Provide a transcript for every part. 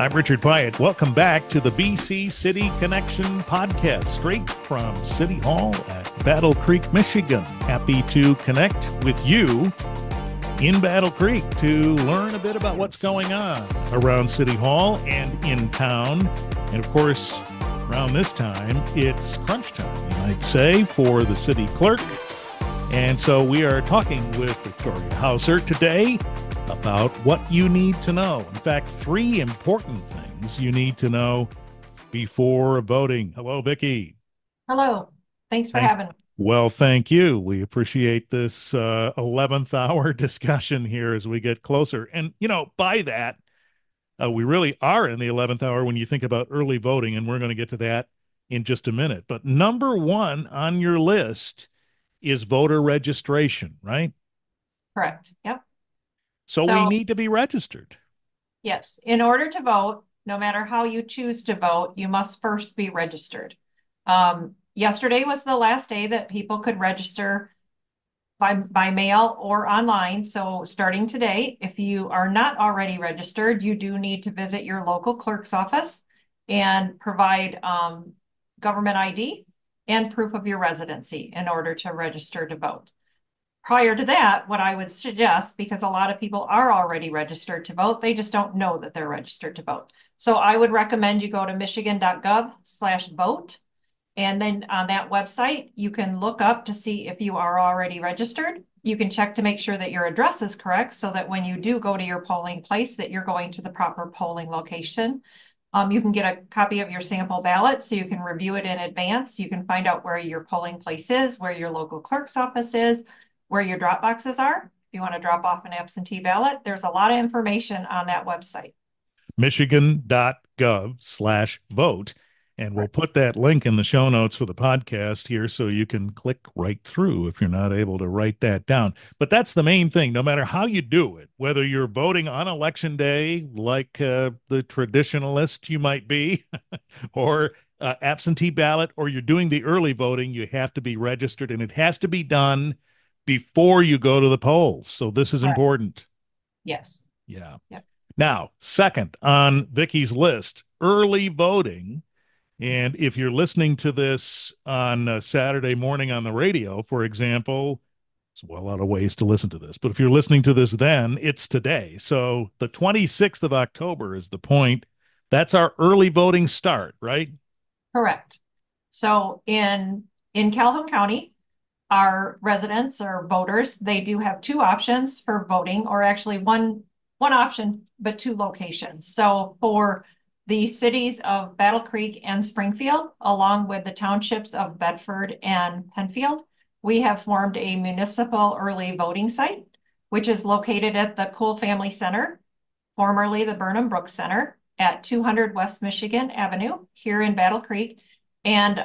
I'm Richard Pyatt. Welcome back to the BC City Connection podcast, straight from City Hall at Battle Creek, Michigan. Happy to connect with you in Battle Creek to learn a bit about what's going on around City Hall and in town. And of course, around this time, it's crunch time, you might say, for the city clerk. And so we are talking with Victoria Hauser today about what you need to know. In fact, 3 important things you need to know before voting. Hello, Vicki. Hello. Thanks for having me. Well, thank you. We appreciate this 11th hour discussion here as we get closer. And, by that, we really are in the 11th hour when you think about early voting, and we're going to get to that in just a minute. But number 1 on your list is voter registration, right? Correct. Yep. So we So, need to be registered. yes, in order to vote, no matter how you choose to vote, you must first be registered. Yesterday was the last day that people could register by mail or online. So, starting today, if you are not already registered, you do need to visit your local clerk's office and provide government ID and proof of your residency in order to register to vote. Prior to that, what I would suggest, because a lot of people are already registered to vote, they just don't know that they're registered to vote. So I would recommend you go to michigan.gov/vote. And then on that website, you can look up to see if you are already registered. You can check to make sure that your address is correct so that when you do go to your polling place, that you're going to the proper polling location. You can get a copy of your sample ballot so you can review it in advance. You can find out where your polling place is, where your local clerk's office is, where your drop boxes are. If you want to drop off an absentee ballot, there's a lot of information on that website. Michigan.gov/vote. And we'll put that link in the show notes for the podcast here so you can click right through if you're not able to write that down. But that's the main thing, no matter how you do it, whether you're voting on election day like the traditionalist you might be, or absentee ballot, or you're doing the early voting, you have to be registered and it has to be done before you go to the polls. So this is Correct. important. Yes. Yeah. Yep. Now, second on Vicky's list, early voting. And if you're listening to this on Saturday morning on the radio, for example, there's well, a lot of ways to listen to this. But if you're listening to this then, it's today. So the 26th of October is the point. That's our early voting start, right? Correct. So in Calhoun County, our residents or voters, they do have 2 options for voting, or actually one option, but 2 locations. So for the cities of Battle Creek and Springfield, along with the townships of Bedford and Penfield, we have formed a municipal early voting site, which is located at the Cool Family Center, formerly the Burnham Brooks Center, at 200 West Michigan Avenue here in Battle Creek. And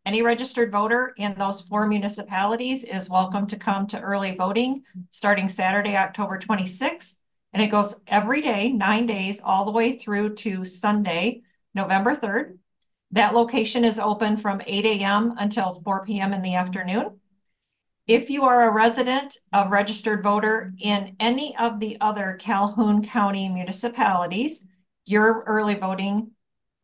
any registered voter in those 4 municipalities is welcome to come to early voting starting Saturday, October 26th. And it goes every day, 9 days, all the way through to Sunday, November 3rd. That location is open from 8 a.m. until 4 p.m. in the afternoon. If you are a resident, a registered voter in any of the other Calhoun County municipalities, your early voting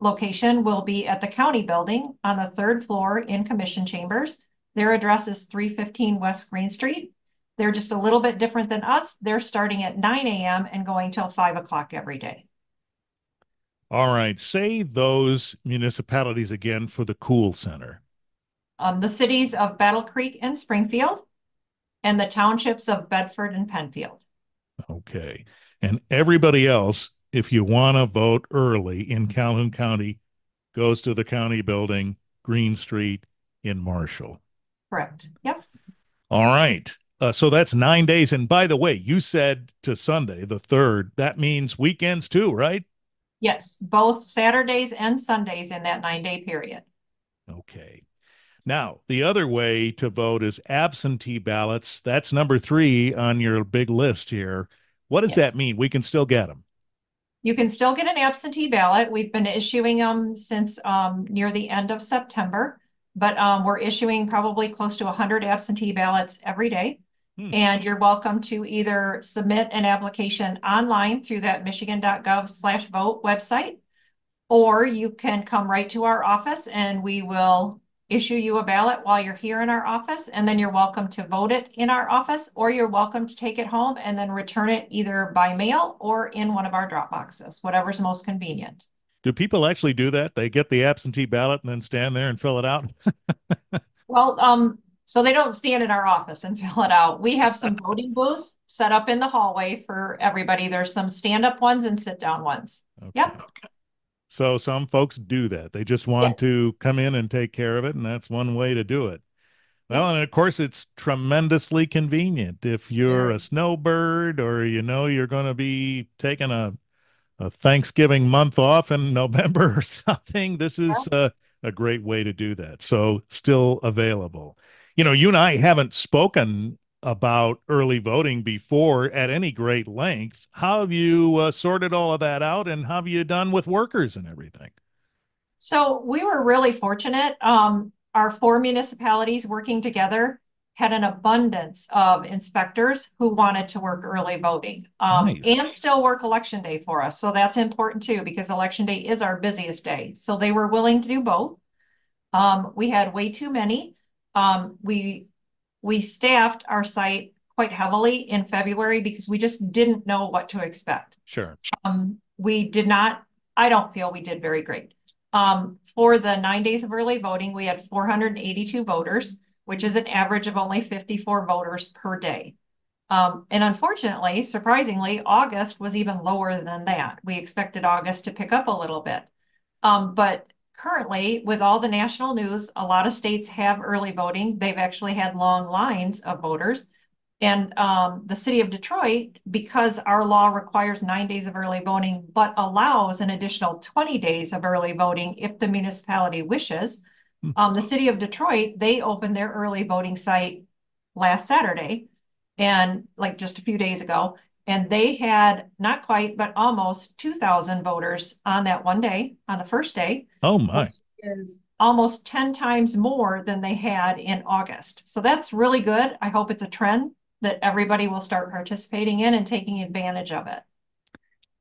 location will be at the county building on the 3rd floor in Commission Chambers. Their address is 315 West Green Street. They're just a little bit different than us. They're starting at 9 a.m. and going till 5 o'clock every day. All right. Say those municipalities again for the Cool Center. The cities of Battle Creek and Springfield, and the townships of Bedford and Penfield. Okay. And everybody else, if you want to vote early in Calhoun County, goes to the county building, Green Street in Marshall. Correct. Yep. All right. So that's 9 days. And by the way, you said to Sunday, the 3rd. That means weekends too, right? Yes, both Saturdays and Sundays in that 9-day period. Okay. Now, the other way to vote is absentee ballots. That's number 3 on your big list here. What does that Yes. mean? We can still get them. You can still get an absentee ballot. We've been issuing them since near the end of September, but we're issuing probably close to 100 absentee ballots every day. Hmm. And you're welcome to either submit an application online through that michigan.gov/vote website, or you can come right to our office and we will issue you a ballot while you're here in our office. And then you're welcome to vote it in our office, or you're welcome to take it home and then return it either by mail or in one of our drop boxes, whatever's most convenient. Do people actually do that? They get the absentee ballot and then stand there and fill it out? Well, so they don't stand in our office and fill it out. We have some voting booths set up in the hallway for everybody. There's some stand-up ones and sit-down ones. Okay. Yep. So some folks do that. They just want Yes. to come in and take care of it, and that's one way to do it. Well, Yep. and of course, it's tremendously convenient if you're a Very. snowbird or you know you're going to be taking a Thanksgiving month off in November or something. This is Yep. a great way to do that. So, still available. You know, you and I haven't spoken about early voting before at any great length. How have you sorted all of that out, and how have you done with workers and everything? So we were really fortunate. Our four municipalities working together had an abundance of inspectors who wanted to work early voting, Nice. and still work election day for us. So that's important too, because election day is our busiest day. So they were willing to do both. We had way too many. We staffed our site quite heavily in February because we just didn't know what to expect. Sure. We did not, I don't feel we did very great. For the 9 days of early voting, we had 482 voters, which is an average of only 54 voters per day. And unfortunately, surprisingly, August was even lower than that. We expected August to pick up a little bit. But currently, with all the national news, a lot of states have early voting. They've actually had long lines of voters. And the city of Detroit, because our law requires 9 days of early voting, but allows an additional 20 days of early voting if the municipality wishes, Hmm. the city of Detroit, they opened their early voting site last Saturday and like just a few days ago. And they had not quite, but almost 2,000 voters on that one day, on the first day, Oh which my. is almost 10 times more than they had in August. So that's really good. I hope it's a trend that everybody will start participating in and taking advantage of it.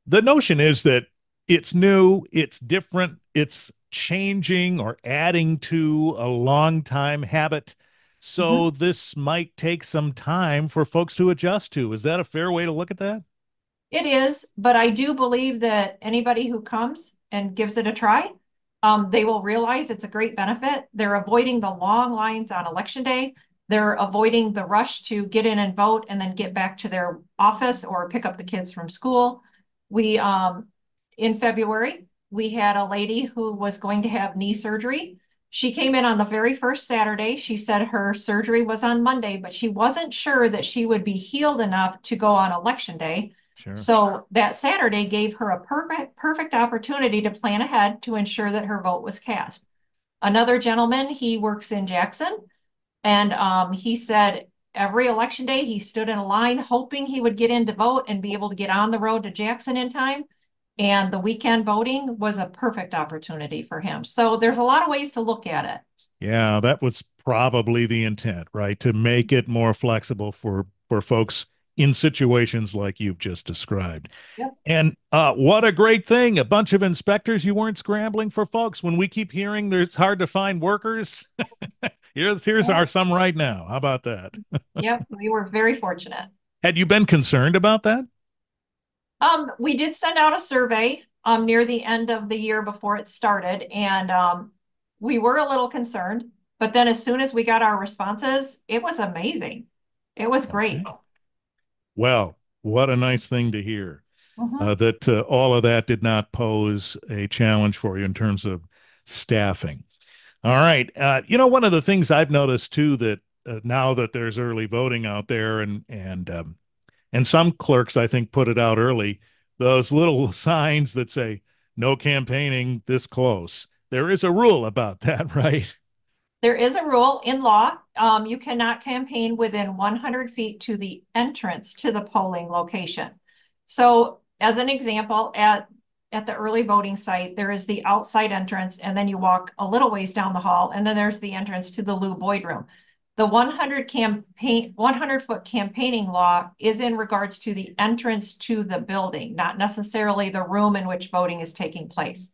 The notion is that it's new, it's different, it's changing or adding to a long time habit. So Mhm. this might take some time for folks to adjust to. Is that a fair way to look at that? It is, but I do believe that anybody who comes and gives it a try, they will realize it's a great benefit. They're avoiding the long lines on election day. They're avoiding the rush to get in and vote and then get back to their office or pick up the kids from school. We, in February, we had a lady who was going to have knee surgery. She came in on the very first Saturday. She said her surgery was on Monday, but she wasn't sure that she would be healed enough to go on election day. Sure. So that Saturday gave her a perfect opportunity to plan ahead to ensure that her vote was cast. Another gentleman, he works in Jackson, and he said every election day he stood in a line hoping he would get in to vote and be able to get on the road to Jackson in time. And the weekend voting was a perfect opportunity for him. So there's a lot of ways to look at it. Yeah, that was probably the intent, right? To make it more flexible for folks in situations like you've just described. Yep. And what a great thing. A bunch of inspectors. You weren't scrambling for folks. When we keep hearing there's hard to find workers, here's our some right now. How about that? Yep, we were very fortunate. Had you been concerned about that? We did send out a survey near the end of the year before it started, and we were a little concerned. But then as soon as we got our responses, it was amazing. It was Okay. great. Well, what a nice thing to hear. Mhm. That all of that did not pose a challenge for you in terms of staffing. All right. You know, one of the things I've noticed too that now that there's early voting out there, and some clerks I think put it out early, those little signs that say no campaigning this close. There is a rule about that, right? There is a rule in law. You cannot campaign within 100 feet to the entrance to the polling location. So, as an example, at the early voting site, there is the outside entrance, and then you walk a little ways down the hall, and then there's the entrance to the Lou Boyd room. The 100-foot campaigning law is in regards to the entrance to the building, not necessarily the room in which voting is taking place.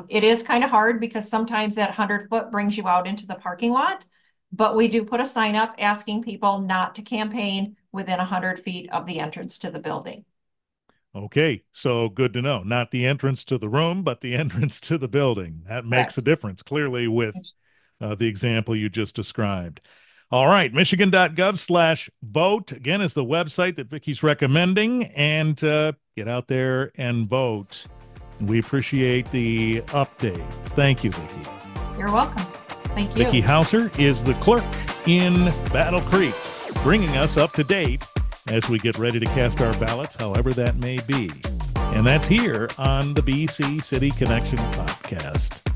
It is kind of hard because sometimes that 100-foot brings you out into the parking lot, but we do put a sign up asking people not to campaign within 100 feet of the entrance to the building. Okay, so good to know. Not the entrance to the room, but the entrance to the building. That makes a difference, clearly, with the example you just described. All right, michigan.gov/vote, again, is the website that Vicki's recommending, and get out there and vote. We appreciate the update. Thank you, Vicki. You're welcome. Thank you. Vicki Hauser is the clerk in Battle Creek, bringing us up to date as we get ready to cast our ballots, however that may be. And that's here on the BC City Connection podcast.